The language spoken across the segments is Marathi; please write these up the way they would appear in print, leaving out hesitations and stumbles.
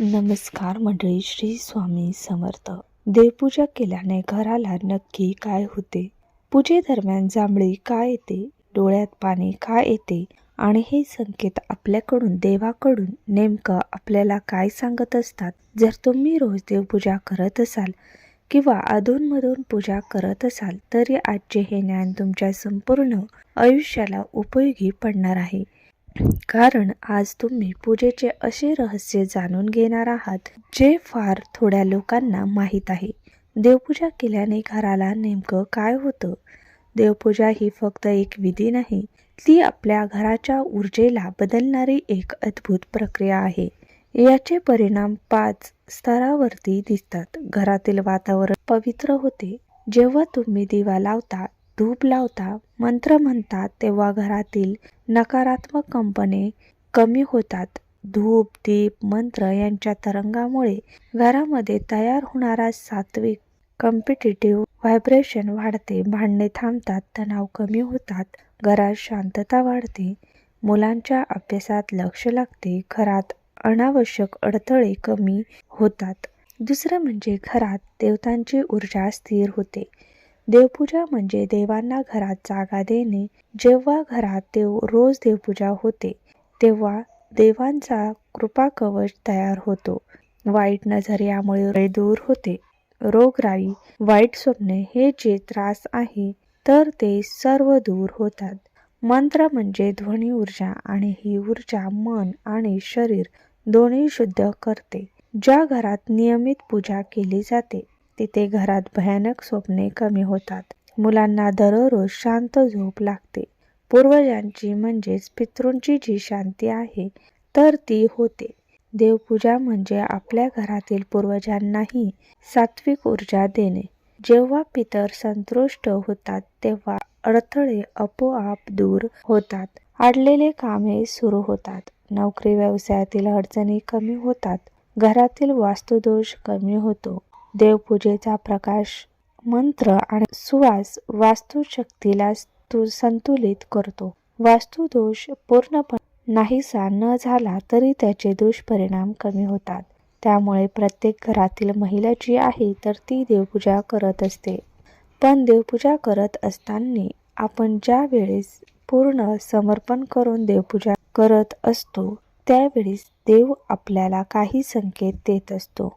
नमस्कार मंडळी, श्री स्वामी समर्थ. देवपूजा केल्याने घराला नक्की काय होते? पूजेदरम्यान जांभळी का येते? डोळ्यात पाणी का येते? आणि हे संकेत आपल्याकडून देवाकडून नेमकं आपल्याला काय सांगत असतात? जर तुम्ही रोज देवपूजा करत असाल किंवा अधूनमधून पूजा करत असाल तरी आजचे हे ज्ञान तुमच्या संपूर्ण आयुष्याला उपयोगी पडणार आहे. कारण आज तुम्ही पूजेचे असे रहस्य जाणून घेणार आहात जे फार थोड्या लोकांना माहीत आहे. देवपूजा केल्याने घराला नेमकं काय होतं? देवपूजा ही फक्त एक विधी नाही, ती आपल्या घराच्या ऊर्जेला बदलणारी एक अद्भुत प्रक्रिया आहे. याचे परिणाम 5 स्तरावरती दिसतात. घरातील वातावरण पवित्र होते. जेव्हा तुम्ही दिवा लावता, धूप लावता, मंत्र म्हणतात तेव्हा घरातील नकारात्मक कंपने कमी होतात. धूप, दीप, मंत्र यांच्या तरंगामुळे घरामध्ये तयार होणारा सात्विक कॉम्पिटिटिव्ह व्हायब्रेशन वाढते. भांडणे थांबतात, तणाव कमी होतात, घरात शांतता वाढते, मुलांच्या अभ्यासात लक्ष लागते, घरात अनावश्यक अडथळे कमी होतात. दुसरं म्हणजे घरात देवतांची ऊर्जा स्थिर होते. देवपूजा म्हणजे देवांना घरात जागा देणे. जेव्हा घरात रोज देवपूजा होते तेव्हा देवांचा कृपा कवच तयार होतो. वाईट नजरियामुळे दूर होते. रोगराई, वाईट स्वप्ने हे जे त्रास आहे तर ते सर्व दूर होतात. मंत्र म्हणजे ध्वनी ऊर्जा आणि ही ऊर्जा मन आणि शरीर दोन्ही शुद्ध करते. ज्या घरात नियमित पूजा केली जाते तिथे घरात भयानक स्वप्ने कमी होतात. मुलांना दररोज शांत झोप लागते. पूर्वजांची म्हणजेच पितृंची जी शांती आहे तर ती होते. देवपूजा म्हणजे आपल्या घरातील पूर्वजांनाही सात्विक ऊर्जा देणे. जेव्हा पितर संतुष्ट होतात तेव्हा अडथळे आपोआप दूर होतात. अडलेले कामे सुरू होतात. नोकरी व्यवसायातील अडचणी कमी होतात. घरातील वास्तुदोष कमी होतो. देवपूजेचा प्रकाश, मंत्र आणि सुवास वास्तुशक्तीला संतुलित करतो. वास्तुदोष पूर्णपणे नाहीसा न झाला तरी त्याचे दुष्परिणाम कमी होतात. त्यामुळे प्रत्येक घरातील महिला जी आहे तर ती देवपूजा करत असते. पण देवपूजा करत असताना आपण ज्या वेळेस पूर्ण समर्पण करून देवपूजा करत असतो त्यावेळेस देव आपल्याला काही संकेत देत असतो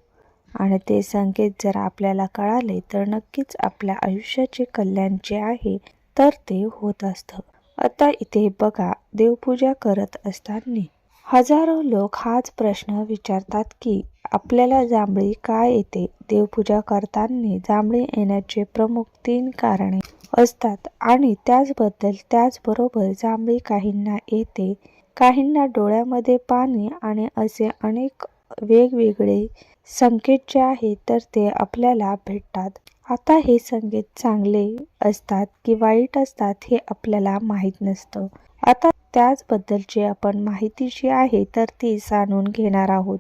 आणि ते संकेत जर आपल्याला कळाले तर नक्कीच आपल्या आयुष्याचे कल्याण जे आहे तर ते होत असतं. आता इथे बघा, देवपूजा करत असताना हजारो लोक हाच प्रश्न विचारतात की आपल्याला जांभळी का येते? देवपूजा करताना जांभळी येण्याचे प्रमुख 3 कारणे असतात आणि त्याचबरोबर जांभळी काहींना येते, काहींना डोळ्यामध्ये पाणी आणि असे अनेक वेगवेगळे संकेत जे आहेत तर ते आपल्याला भेटतात. आता हे संकेत चांगले असतात की वाईट असतात हे आपल्याला माहीत नसतं. आता त्याचबद्दलची आपण माहिती जी आहे तर ती जाणून घेणार आहोत.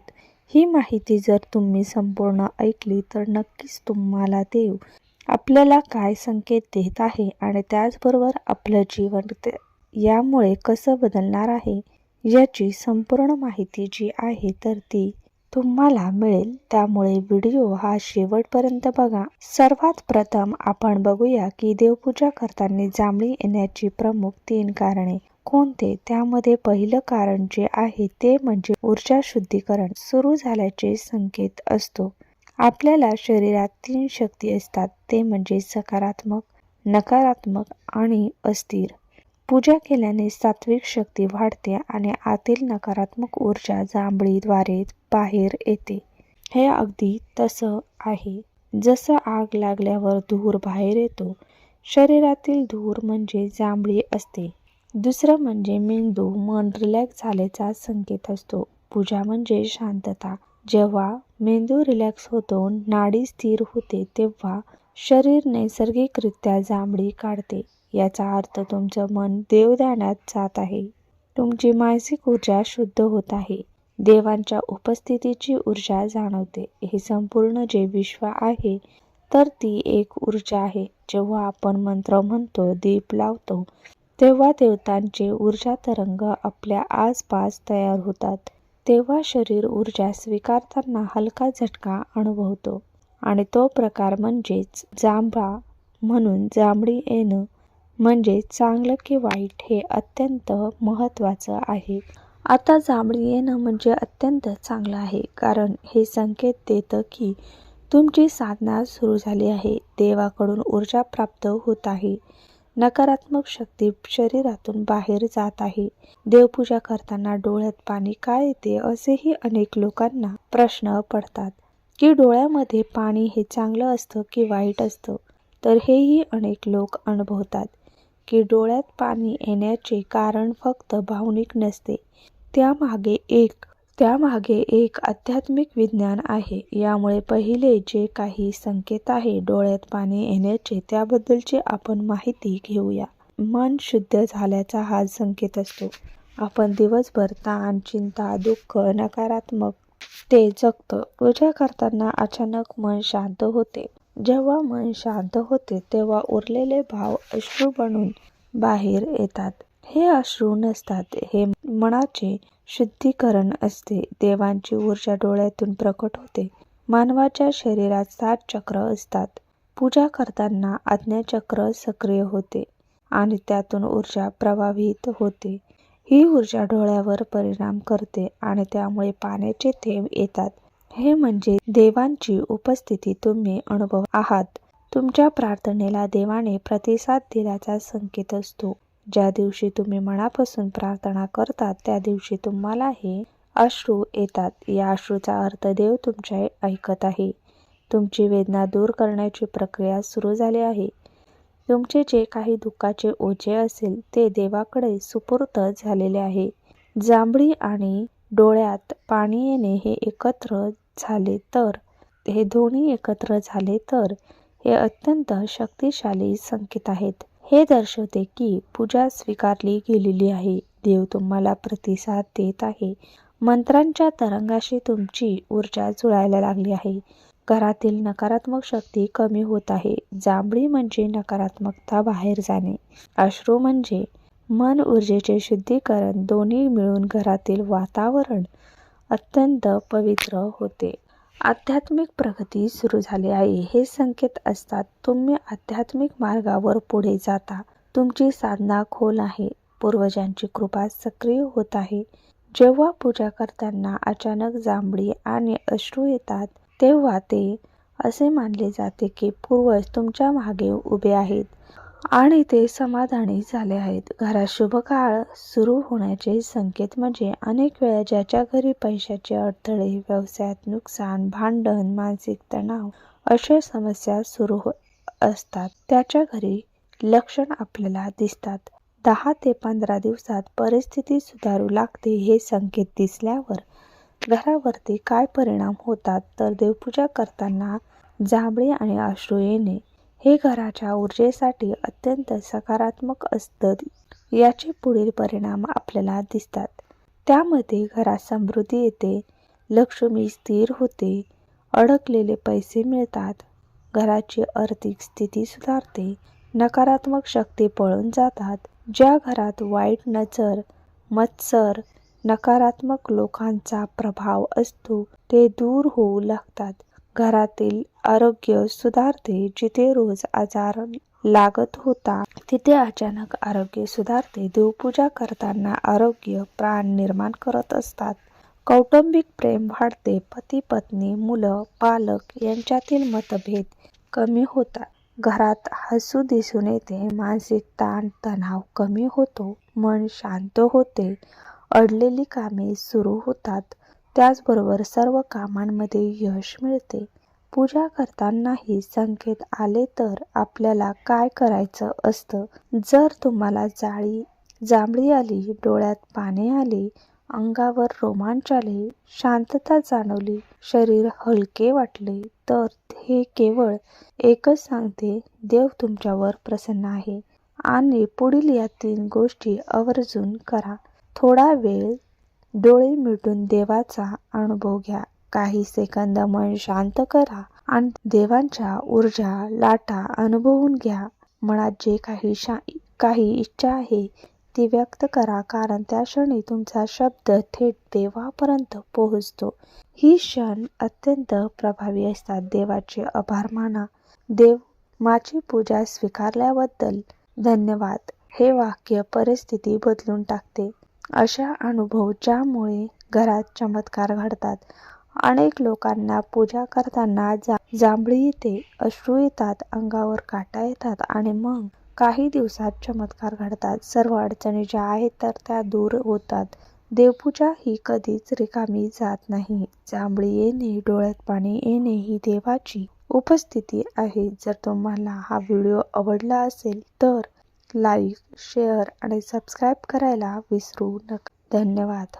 ही माहिती जर तुम्ही संपूर्ण ऐकली तर नक्कीच तुम्हाला देव आपल्याला काय संकेत देत आहे आणि त्याचबरोबर आपलं जीवन यामुळे कसं बदलणार आहे याची संपूर्ण माहिती जी आहे तर ती तुम्हाला मिळेल. त्यामुळे व्हिडिओ हा शेवटपर्यंत बघा. सर्वात प्रथम आपण बघूया की देवपूजा करताना जांभळी येण्याची प्रमुख 3 कारणे कोणते. त्यामध्ये पहिलं कारण जे आहे ते म्हणजे ऊर्जा शुद्धीकरण सुरू झाल्याचे संकेत असतो. आपल्याला शरीरात 3 शक्ती असतात, ते म्हणजे सकारात्मक, नकारात्मक आणि अस्थिर. पूजा केल्याने सात्विक शक्ती वाढते आणि आतील नकारात्मक ऊर्जा जांभळीद्वारे बाहेर येते. हे अगदी तसं आहे जसं आग लागल्यावर धूर बाहेर येतो. शरीरातील धूर म्हणजे जांभळी असते. दुसरं म्हणजे मेंदू, मन रिलॅक्स झाल्याचा संकेत असतो. पूजा म्हणजे शांतता. जेव्हा मेंदू रिलॅक्स होतो, नाडी स्थिर होते तेव्हा शरीर नैसर्गिकरित्या जांभळी काढते. याचा अर्थ तुमचं मन देवध्यानात जात आहे. तुमची मानसिक ऊर्जा शुद्ध होत आहे. देवांच्या उपस्थितीची ऊर्जा जाणवते. हे संपूर्ण जे विश्व आहे तर ती एक ऊर्जा आहे. जेव्हा आपण मंत्र म्हणतो, दीप लावतो तेव्हा देवतांचे ऊर्जा तरंग आपल्या आसपास तयार होतात. तेव्हा शरीर ऊर्जा स्वीकारताना हलका झटका अनुभवतो आणि तो प्रकार म्हणजेच जांभा. म्हणून जांभळी येणं म्हणजे चांगलं की वाईट हे अत्यंत महत्त्वाचं आहे. आता जांभळी येणं म्हणजे अत्यंत चांगलं आहे, कारण हे संकेत देतं की तुमची साधना सुरू झाली आहे, देवाकडून ऊर्जा प्राप्त होत आहे, नकारात्मक शक्ती शरीरातून बाहेर जात आहे. देवपूजा करताना डोळ्यात पाणी का येते असेही अनेक लोकांना प्रश्न पडतात की डोळ्यामध्ये पाणी हे चांगलं असतं की वाईट असतं. तर हेही अनेक लोक अनुभवतात की डोळ्यात पाणी येण्याचे कारण फक्त भावनिक नसते, त्यामागे एक आध्यात्मिक विज्ञान आहे. यामुळे पहिले जे काही संकेत आहे डोळ्यात पाणी येण्याचे त्याबद्दलची आपण माहिती घेऊया. मन शुद्ध झाल्याचा हा संकेत असतो. आपण दिवसभर ताण, चिंता, दुःख, नकारात्मक ते जगतो. पूजा करताना अचानक मन शांत होते. जेव्हा मन शांत होते तेव्हा उरलेले भाव अश्रू बनून बाहेर येतात. हे अश्रू नसतात, हे मनाचे शुद्धीकरण असते. देवांची ऊर्जा डोळ्यातून प्रकट होते. मानवाच्या शरीरात 7 चक्र असतात. पूजा करताना आज्ञाचक्र सक्रिय होते आणि त्यातून ऊर्जा प्रवाहित होते. ही ऊर्जा डोळ्यावर परिणाम करते आणि त्यामुळे पाण्याचे थेंब येतात. हे म्हणजे देवांची उपस्थिती तुम्ही अनुभव आहात. तुमच्या प्रार्थनेला देवाने प्रतिसाद दिल्याचा संकेत असतो. ज्या दिवशी तुम्ही मनापासून प्रार्थना करता त्या दिवशी तुम्हाला हे अश्रू येतात. या अश्रूचा अर्थ देव तुमच्या ऐकत आहे. तुमची वेदना दूर करण्याची प्रक्रिया सुरू झाली आहे. तुमचे जे काही दुःखाचे ओझे असेल ते देवाकडे सुपूर्द झालेले आहे. जांभळी आणि डोळ्यात पाणी येणे हे दोन्ही एकत्र झाले तर हे अत्यंत शक्तिशाली संकेत आहेत. हे दर्शवते की पूजा स्वीकारली गेलेली आहे. देव तुम्हाला प्रतिसाद देत आहे. मंत्रांच्या तरंगाशी तुमची ऊर्जा जुळायला लागली आहे. घरातील नकारात्मक शक्ती कमी होत आहे. जांभळी म्हणजे नकारात्मकता बाहेर जाणे. अश्रू म्हणजे मन ऊर्जेचे शुद्धीकरण. दोन्ही मिळून घरातील वातावरण अत्यंत पवित्र होते. आध्यात्मिक प्रगती सुरू झाली आहे. हे संकेत असतात तुम्ही आध्यात्मिक मार्गावर पुढे जाता. तुमची साधना खोल आहे. पूर्वजांची कृपा सक्रिय होत आहे. जेव्हा पूजा करताना अचानक जांभळी आणि अश्रू येतात तेव्हा ते असे मानले जाते की पूर्वज तुमच्या मागे उभे आहेत आणि ते समाधानी झाले आहेत. घरात शुभ काळ सुरू होण्याचे संकेत म्हणजे अनेक वेळा ज्याच्या घरी पैशाचे अडथळे, व्यवसायात नुकसान, भांडण, मानसिक तणाव अशा समस्या सुरू असतात त्याच्या घरी लक्षण आपल्याला दिसतात. 10 ते 15 दिवसात परिस्थिती सुधारू लागते. हे संकेत दिसल्यावर घरावरती काय परिणाम होतात तर देवपूजा करताना जांभळी आणि अश्रू येणे हे घराच्या ऊर्जेसाठी अत्यंत सकारात्मक असतं. याचे पुढील परिणाम आपल्याला दिसतात. त्यामध्ये घरात समृद्धी येते, लक्ष्मी स्थिर होते, अडकलेले पैसे मिळतात, घराची आर्थिक स्थिती सुधारते, नकारात्मक शक्ती पळून जातात. ज्या घरात वाईट नजर, मत्सर, नकारात्मक लोकांचा प्रभाव असतो ते दूर होऊ लागतात. घरातील आरोग्य सुधारते. जिथे रोज आजार लागत होता तिथे अचानक आरोग्य सुधारते. देवपूजा करताना आरोग्य प्राण निर्माण करत असतात. कौटुंबिक प्रेम वाढते. पती पत्नी, मुलं, पालक यांच्यातील मतभेद कमी होतात. घरात हसू दिसून येते. मानसिक ताण तणाव कमी होतो. मन शांत होते. अडलेली कामे सुरू होतात. त्याचबरोबर सर्व कामांमध्ये यश मिळते. पूजा करतानाही संकेत आले तर आपल्याला काय करायचं असतं? जर तुम्हाला जांभळी आली, डोळ्यात पाणी आले, अंगावर रोमांच आले, शांतता जाणवली, शरीर हलके वाटले तर हे केवळ एकच सांगते देव तुमच्यावर प्रसन्न आहे आणि पुढील या 3 गोष्टी आवर्जून करा. थोडा वेळ डोळे मिटून देवाचा अनुभव घ्या. काही सेकंद मन शांत करा आणि देवांच्या ऊर्जा लाटा अनुभवून घ्या. मनात जे काही इच्छा आहे ती व्यक्त करा, कारण त्या क्षणी तुमचा शब्द थेट देवापर्यंत पोहोचतो. ही क्षण अत्यंत प्रभावी असतात. देवाचे आभार माना. देव, माझी पूजा स्वीकारल्याबद्दल धन्यवाद. हे वाक्य परिस्थिती बदलून टाकते. अशा अनुभव ज्यामुळे घरात चमत्कार घडतात. अनेक लोकांना पूजा करताना जांभळी येते, अश्रू येतात, अंगावर काटा येतात आणि मग काही दिवसात चमत्कार घडतात. सर्व अडचणी ज्या आहेत तर त्या दूर होतात. देवपूजा ही कधीच रिकामी जात नाही. जांभळी येणे, डोळ्यात पाणी येणे ही देवाची उपस्थिती आहे. जर तुम्हाला हा व्हिडिओ आवडला असेल तर लाईक, शेअर आणि सबस्क्राईब करायला विसरू नका. धन्यवाद.